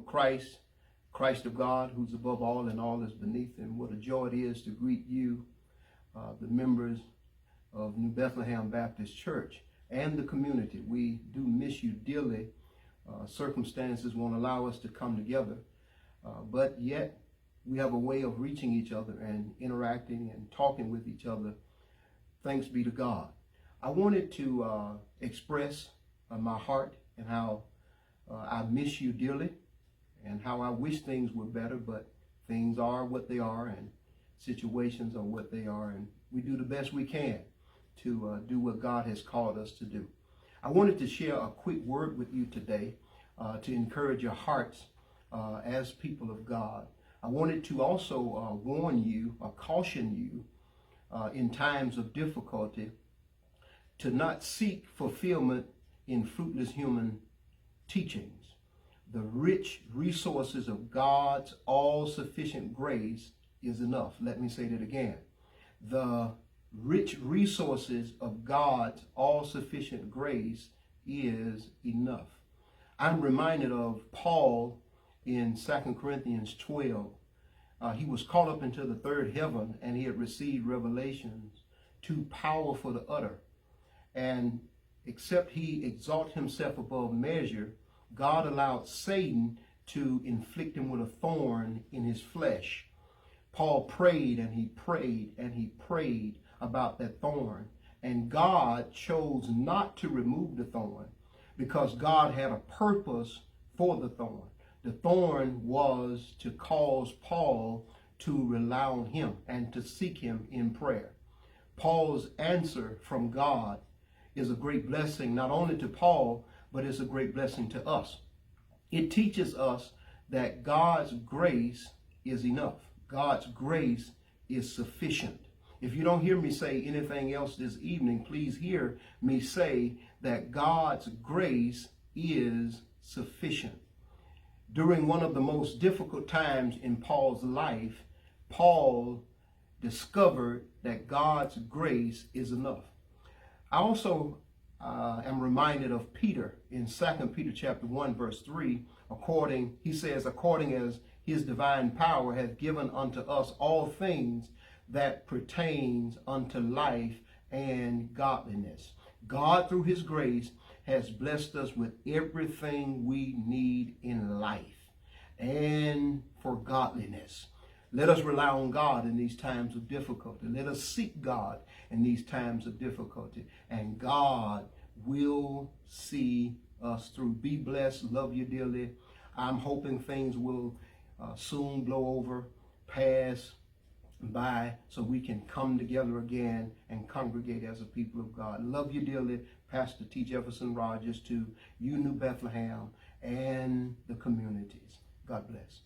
Christ, Christ of God, who's above all and all is beneath him. What a joy it is to greet you, the members of New Bethlehem Baptist Church and the community. We do miss you dearly. Circumstances won't allow us to come together, but yet we have a way of reaching each other and interacting and talking with each other. Thanks be to God. I wanted to express my heart and how I miss you dearly and how I wish things were better, but things are what they are and situations are what they are, and we do the best we can to do what God has called us to do. I wanted to share a quick word with you today to encourage your hearts as people of God. I wanted to also warn you or caution you in times of difficulty to not seek fulfillment in fruitless human teachings. The rich resources of God's all-sufficient grace is enough. Let me say that again. The rich resources of God's all-sufficient grace is enough. I'm reminded of Paul in 2 Corinthians 12. He was caught up into the third heaven, and he had received revelations too powerful to utter. And except he exalt himself above measure, God allowed Satan to inflict him with a thorn in his flesh. Paul prayed and he prayed and he prayed about that thorn, and God chose not to remove the thorn because God had a purpose for the thorn. The thorn was to cause Paul to rely on him and to seek him in prayer. Paul's answer from God is a great blessing, not only to Paul, but it's a great blessing to us. It teaches us that God's grace is enough. God's grace is sufficient. If you don't hear me say anything else this evening, please hear me say that God's grace is sufficient. During one of the most difficult times in Paul's life, Paul discovered that God's grace is enough. I also am reminded of Peter in 2 Peter chapter 1, verse 3. He says, according as his divine power hath given unto us all things that pertains unto life and godliness. God, through his grace, has blessed us with everything we need in life and for godliness. Let us rely on God in these times of difficulty. Let us seek God in these times of difficulty, and God will see us through. Be blessed. Love you dearly. I'm hoping things will soon blow over, pass by, so we can come together again and congregate as a people of God. Love you dearly. Pastor T. Jefferson Rogers, to you, New Bethlehem, and the communities. God bless.